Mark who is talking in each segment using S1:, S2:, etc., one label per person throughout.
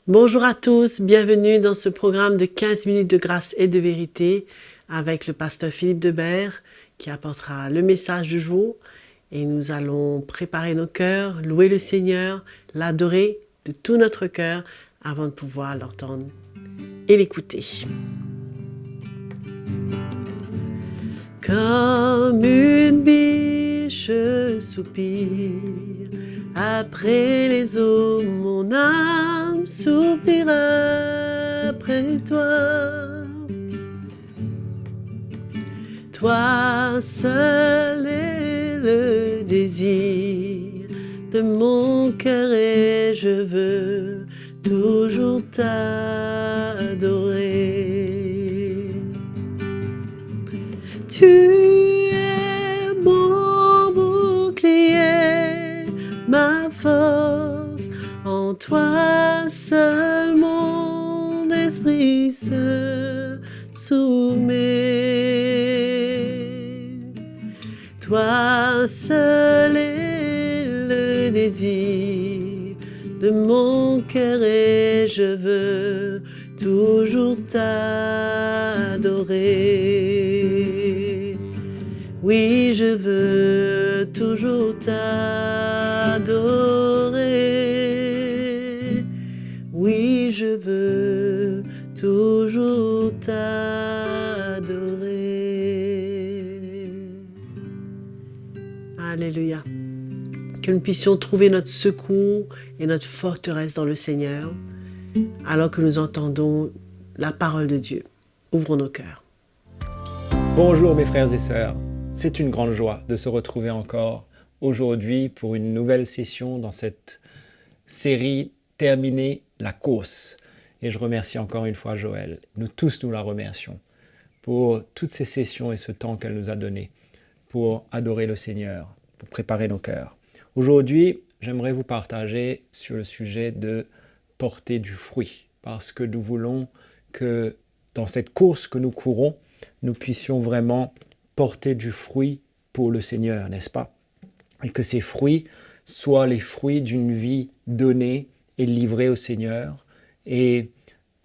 S1: Bonjour à tous, bienvenue dans ce programme de 15 minutes de grâce et de vérité avec le pasteur Philippe Debert qui apportera le message du jour et nous allons préparer nos cœurs, louer le Seigneur, l'adorer de tout notre cœur avant de pouvoir l'entendre et l'écouter. Comme une biche soupire après les eaux, mon âme soupira après toi. Toi seul est le désir de mon cœur et je veux toujours t'adorer. Tu es mon bouclier, ma force, en toi seul mon esprit se soumet. Toi seul est le désir de mon cœur et je veux toujours t'adorer. Oui, je veux toujours t'adorer. Oui, je veux toujours t'adorer. Alléluia. Que nous puissions trouver notre secours et notre forteresse dans le Seigneur, alors que nous entendons la parole de Dieu. Ouvrons nos cœurs.
S2: Bonjour mes frères et sœurs, c'est une grande joie de se retrouver encore aujourd'hui pour une nouvelle session dans cette série Terminer la course. Et je remercie encore une fois Joël, nous tous nous la remercions pour toutes ces sessions et ce temps qu'elle nous a donné pour adorer le Seigneur, pour préparer nos cœurs. Aujourd'hui, j'aimerais vous partager sur le sujet de porter du fruit, parce que nous voulons que dans cette course que nous courons, nous puissions vraiment porter du fruit pour le Seigneur, n'est-ce pas? Et que ces fruits soient les fruits d'une vie donnée et livrée au Seigneur, et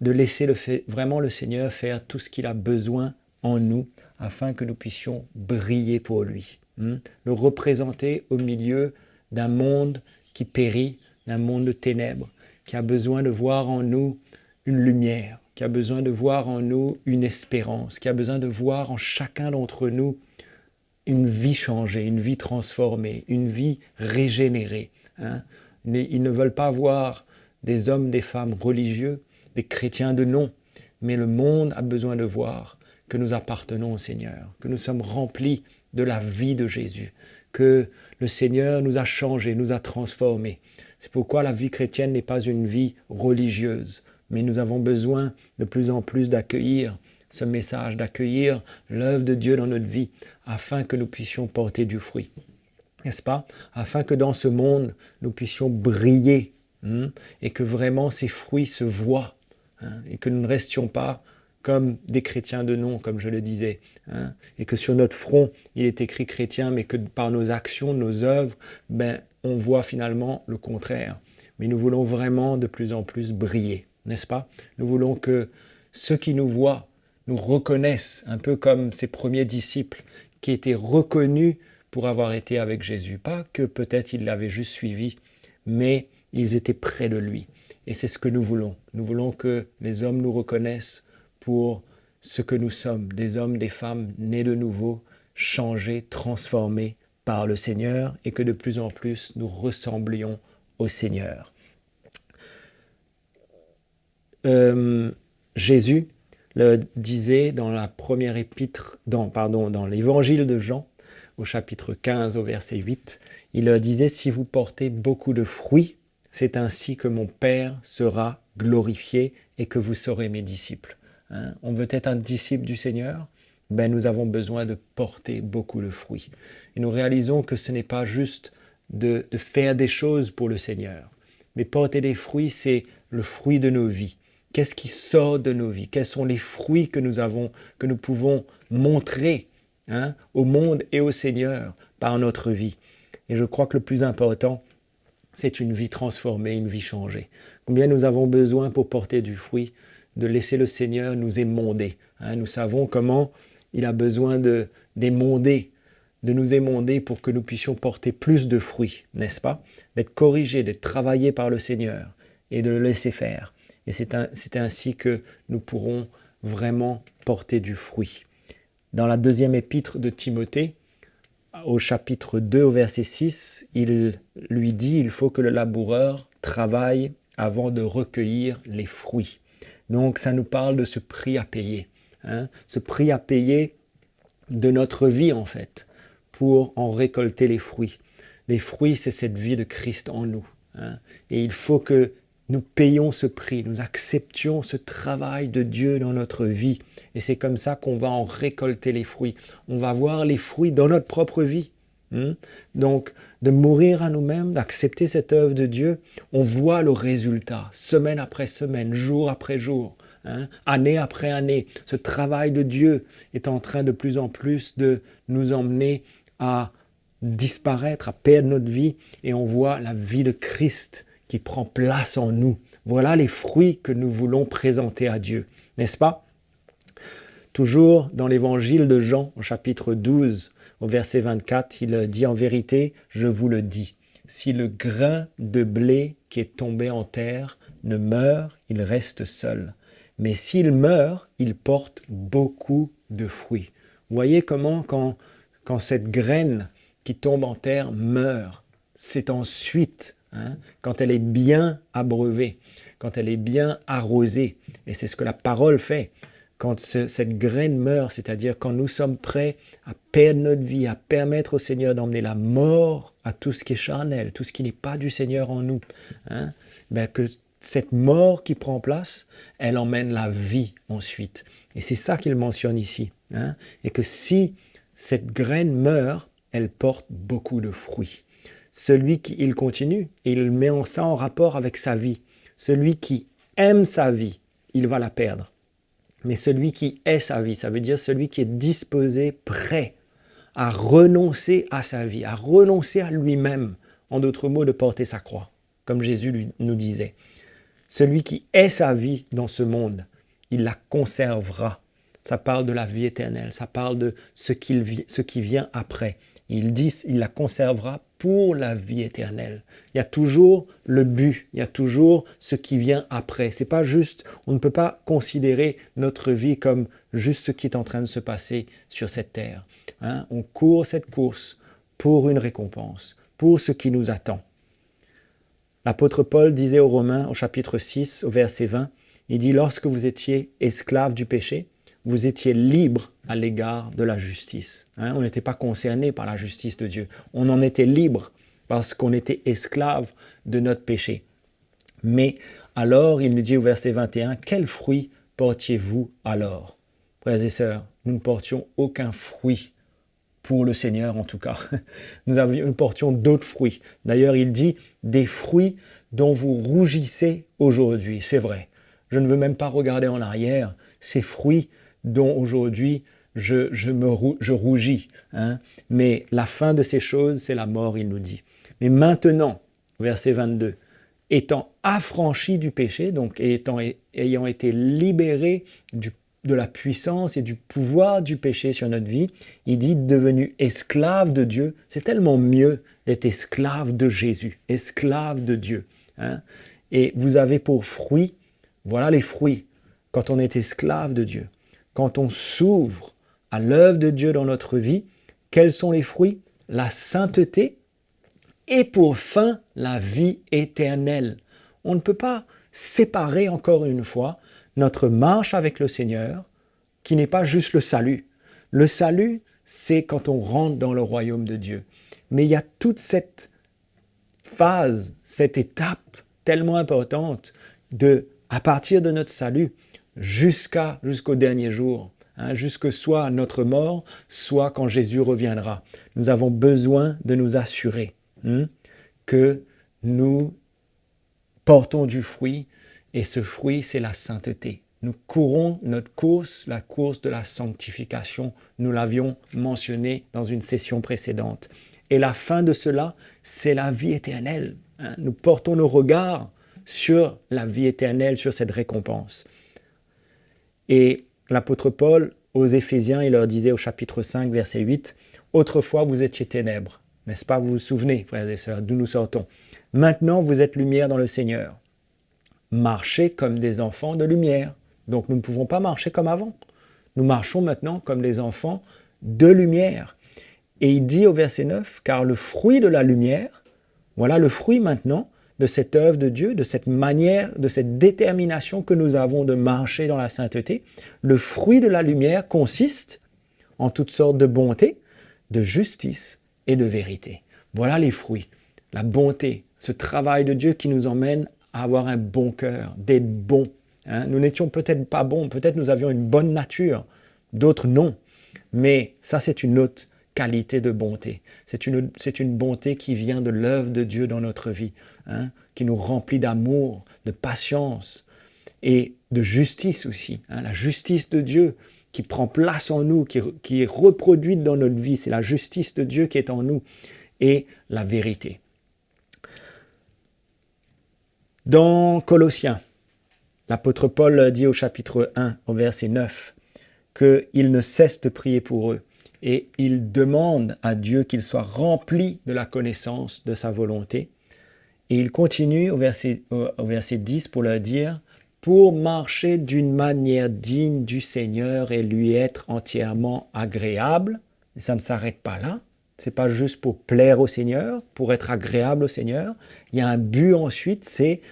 S2: de laisser vraiment le Seigneur faire tout ce qu'il a besoin en nous, afin que nous puissions briller pour lui. Le représenter au milieu d'un monde qui périt, d'un monde de ténèbres, qui a besoin de voir en nous une lumière, qui a besoin de voir en nous une espérance, qui a besoin de voir en chacun d'entre nous une vie changée, une vie transformée, une vie régénérée. Ils ne veulent pas voir des hommes, des femmes religieux, des chrétiens de nom, mais le monde a besoin de voir que nous appartenons au Seigneur, que nous sommes remplis de la vie de Jésus, que le Seigneur nous a changés, nous a transformés. C'est pourquoi la vie chrétienne n'est pas une vie religieuse, mais nous avons besoin de plus en plus d'accueillir ce message, d'accueillir l'œuvre de Dieu dans notre vie, afin que nous puissions porter du fruit, n'est-ce pas? Afin que dans ce monde, nous puissions briller, et que vraiment ces fruits se voient, et que nous ne restions pas comme des chrétiens de nom, comme je le disais, et que sur notre front, il est écrit chrétien, mais que par nos actions, nos œuvres, on voit finalement le contraire. Mais nous voulons vraiment de plus en plus briller, n'est-ce pas? Nous voulons que ceux qui nous voient nous reconnaissent, un peu comme ces premiers disciples qui étaient reconnus pour avoir été avec Jésus. Pas que peut-être ils l'avaient juste suivi, mais ils étaient près de lui. Et c'est ce que nous voulons. Nous voulons que les hommes nous reconnaissent pour ce que nous sommes, des hommes, des femmes nés de nouveau, changés, transformés par le Seigneur, et que de plus en plus nous ressemblions au Seigneur. Jésus le disait dans la première épître, dans l'évangile de Jean, au chapitre 15, au verset 8, il leur disait « Si vous portez beaucoup de fruits, c'est ainsi que mon Père sera glorifié et que vous serez mes disciples. » On veut être un disciple du Seigneur, nous avons besoin de porter beaucoup de fruits. Et nous réalisons que ce n'est pas juste de faire des choses pour le Seigneur, mais porter des fruits, c'est le fruit de nos vies. Qu'est-ce qui sort de nos vies? Quels sont les fruits que nous pouvons montrer au monde et au Seigneur par notre vie? Et je crois que le plus important, c'est une vie transformée, une vie changée. Combien nous avons besoin pour porter du fruit, de laisser le Seigneur nous émonder. Nous savons comment il a besoin d'émonder, de nous émonder pour que nous puissions porter plus de fruits, n'est-ce pas? D'être corrigés, d'être travaillés par le Seigneur et de le laisser faire. Et c'est ainsi que nous pourrons vraiment porter du fruit. Dans la deuxième épître de Timothée, au chapitre 2, au verset 6, il lui dit, il faut que le laboureur travaille avant de recueillir les fruits. Donc ça nous parle de ce prix à payer, ce prix à payer de notre vie en fait, pour en récolter les fruits. Les fruits, c'est cette vie de Christ en nous. Et il faut que nous payons ce prix, nous acceptions ce travail de Dieu dans notre vie. Et c'est comme ça qu'on va en récolter les fruits. On va voir les fruits dans notre propre vie. Donc, de mourir à nous-mêmes, d'accepter cette œuvre de Dieu, on voit le résultat, semaine après semaine, jour après jour, année après année. Ce travail de Dieu est en train de plus en plus de nous emmener à disparaître, à perdre notre vie, et on voit la vie de Christ qui prend place en nous. Voilà les fruits que nous voulons présenter à Dieu, n'est-ce pas? Toujours dans l'évangile de Jean, au chapitre 12, au verset 24, il dit « En vérité, je vous le dis, si le grain de blé qui est tombé en terre ne meurt, il reste seul. Mais s'il meurt, il porte beaucoup de fruits. » Vous voyez comment quand cette graine qui tombe en terre meurt, c'est ensuite, quand elle est bien abreuvée, quand elle est bien arrosée, et c'est ce que la parole fait, quand cette graine meurt, c'est-à-dire quand nous sommes prêts à perdre notre vie, à permettre au Seigneur d'emmener la mort à tout ce qui est charnel, tout ce qui n'est pas du Seigneur en nous, que cette mort qui prend place, elle emmène la vie ensuite. Et c'est ça qu'il mentionne ici. Et que si cette graine meurt, elle porte beaucoup de fruits. Celui qui, il continue, et il met ça en rapport avec sa vie. Celui qui aime sa vie, il va la perdre. Mais celui qui est sa vie, ça veut dire celui qui est disposé, prêt à renoncer à sa vie, à renoncer à lui-même, en d'autres mots, de porter sa croix, comme Jésus nous disait. Celui qui est sa vie dans ce monde, il la conservera. Ça parle de la vie éternelle, ça parle de ce qui vient après. Il dit, il la conservera pour la vie éternelle. Il y a toujours le but, il y a toujours ce qui vient après. C'est pas juste, on ne peut pas considérer notre vie comme juste ce qui est en train de se passer sur cette terre. On court cette course pour une récompense, pour ce qui nous attend. L'apôtre Paul disait aux Romains, au chapitre 6, au verset 20, il dit « Lorsque vous étiez esclaves du péché, vous étiez libres à l'égard de la justice. » On n'était pas concerné par la justice de Dieu. On en était libre parce qu'on était esclaves de notre péché. Mais alors, il nous dit au verset 21, « Quel fruit portiez-vous alors ?» Frères et sœurs, nous ne portions aucun fruit pour le Seigneur en tout cas. Nous portions d'autres fruits. D'ailleurs, il dit « Des fruits dont vous rougissez aujourd'hui. » C'est vrai. Je ne veux même pas regarder en arrière. Ces fruits dont aujourd'hui je rougis. Mais la fin de ces choses, c'est la mort, il nous dit. Mais maintenant, verset 22, étant affranchis du péché, donc ayant été libérés de la puissance et du pouvoir du péché sur notre vie, il dit devenu esclave de Dieu. C'est tellement mieux d'être esclave de Jésus, esclave de Dieu. Et vous avez pour fruit, voilà les fruits, quand on est esclave de Dieu. Quand on s'ouvre à l'œuvre de Dieu dans notre vie, quels sont les fruits? La sainteté et pour fin, la vie éternelle. On ne peut pas séparer encore une fois notre marche avec le Seigneur, qui n'est pas juste le salut. Le salut, c'est quand on rentre dans le royaume de Dieu. Mais il y a toute cette phase, cette étape tellement importante à partir de notre salut, jusqu'au dernier jour, jusque soit à notre mort, soit quand Jésus reviendra. Nous avons besoin de nous assurer que nous portons du fruit, et ce fruit, c'est la sainteté. Nous courons notre course, la course de la sanctification. Nous l'avions mentionné dans une session précédente. Et la fin de cela, c'est la vie éternelle. hein. Nous portons nos regards sur la vie éternelle, sur cette récompense. Et l'apôtre Paul, aux Éphésiens, il leur disait au chapitre 5, verset 8, « Autrefois, vous étiez ténèbres. » N'est-ce pas? Vous vous souvenez, frères et sœurs, d'où nous sortons. « Maintenant, vous êtes lumière dans le Seigneur. Marchez comme des enfants de lumière. » Donc, nous ne pouvons pas marcher comme avant. Nous marchons maintenant comme des enfants de lumière. Et il dit au verset 9, « Car le fruit de la lumière, voilà le fruit maintenant de cette œuvre de Dieu, de cette manière, de cette détermination que nous avons de marcher dans la sainteté. Le fruit de la lumière consiste en toutes sortes de bonté, de justice et de vérité. » Voilà les fruits, la bonté, ce travail de Dieu qui nous emmène à avoir un bon cœur, d'être bons. Hein? Nous n'étions peut-être pas bons, peut-être nous avions une bonne nature, d'autres non. Mais ça, c'est une autre qualité de bonté. C'est une bonté qui vient de l'œuvre de Dieu dans notre vie, hein, qui nous remplit d'amour, de patience et de justice aussi. Hein, la justice de Dieu qui prend place en nous, qui est reproduite dans notre vie. C'est la justice de Dieu qui est en nous et la vérité. Dans Colossiens, l'apôtre Paul dit au chapitre 1, au verset 9, qu'il ne cesse de prier pour eux. Et il demande à Dieu qu'il soit rempli de la connaissance de sa volonté. Et il continue au verset 10 pour leur dire « Pour marcher d'une manière digne du Seigneur et lui être entièrement agréable. » Et ça ne s'arrête pas là. Ce n'est pas juste pour plaire au Seigneur, pour être agréable au Seigneur. Il y a un but ensuite, c'est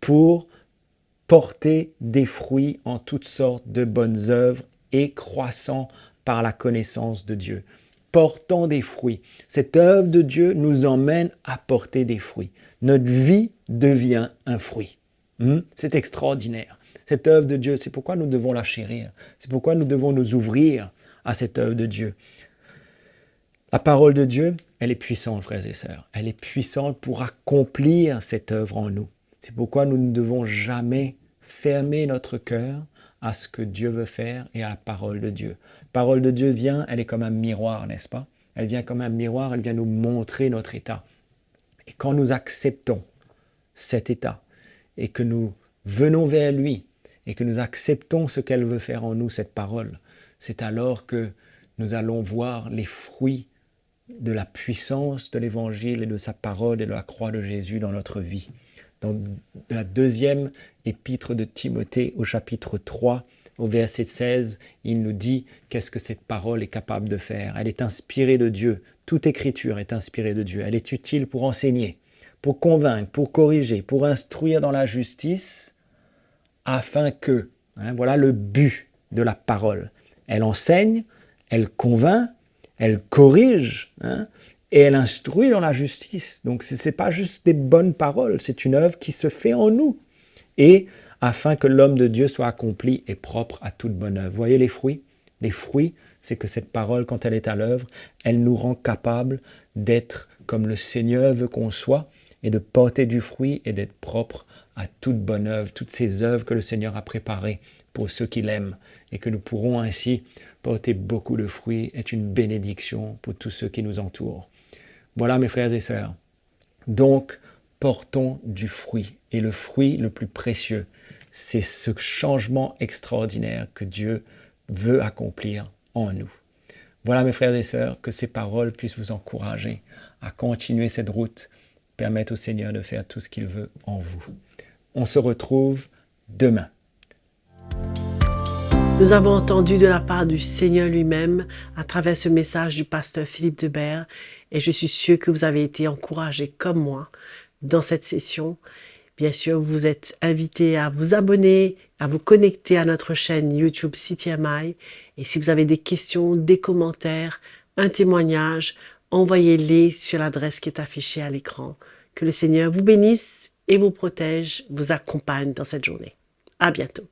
S2: pour porter des fruits en toutes sortes de bonnes œuvres et croissant par la connaissance de Dieu. Portons des fruits. Cette œuvre de Dieu nous emmène à porter des fruits. Notre vie devient un fruit. C'est extraordinaire. Cette œuvre de Dieu, c'est pourquoi nous devons la chérir. C'est pourquoi nous devons nous ouvrir à cette œuvre de Dieu. La parole de Dieu, elle est puissante, frères et sœurs. Elle est puissante pour accomplir cette œuvre en nous. C'est pourquoi nous ne devons jamais fermer notre cœur à ce que Dieu veut faire et à la parole de Dieu. La parole de Dieu vient, elle est comme un miroir, n'est-ce pas? Elle vient comme un miroir, elle vient nous montrer notre état. Et quand nous acceptons cet état et que nous venons vers lui et que nous acceptons ce qu'elle veut faire en nous, cette parole, c'est alors que nous allons voir les fruits de la puissance de l'Évangile et de sa parole et de la croix de Jésus dans notre vie. Dans la deuxième épître de Timothée au chapitre 3, au verset 16, il nous dit qu'est-ce que cette parole est capable de faire. Elle est inspirée de Dieu. Toute écriture est inspirée de Dieu. Elle est utile pour enseigner, pour convaincre, pour corriger, pour instruire dans la justice, afin que, voilà le but de la parole. Elle enseigne, elle convainc, elle corrige, et elle instruit dans la justice. Donc ce n'est pas juste des bonnes paroles, c'est une œuvre qui se fait en nous. Et afin que l'homme de Dieu soit accompli et propre à toute bonne œuvre. Vous voyez les fruits? Les fruits, c'est que cette parole, quand elle est à l'œuvre, elle nous rend capables d'être comme le Seigneur veut qu'on soit et de porter du fruit et d'être propre à toute bonne œuvre, toutes ces œuvres que le Seigneur a préparées pour ceux qui l'aiment et que nous pourrons ainsi porter beaucoup de fruits, est une bénédiction pour tous ceux qui nous entourent. Voilà mes frères et sœurs. Donc, portons du fruit. Et le fruit le plus précieux, c'est ce changement extraordinaire que Dieu veut accomplir en nous. Voilà mes frères et sœurs, que ces paroles puissent vous encourager à continuer cette route, permettre au Seigneur de faire tout ce qu'il veut en vous. On se retrouve demain.
S1: Nous avons entendu de la part du Seigneur lui-même à travers ce message du pasteur Philippe Debert et je suis sûr que vous avez été encouragés comme moi dans cette session. Bien sûr, vous êtes invités à vous abonner, à vous connecter à notre chaîne YouTube CTMI. Et si vous avez des questions, des commentaires, un témoignage, envoyez-les sur l'adresse qui est affichée à l'écran. Que le Seigneur vous bénisse et vous protège, vous accompagne dans cette journée. À bientôt.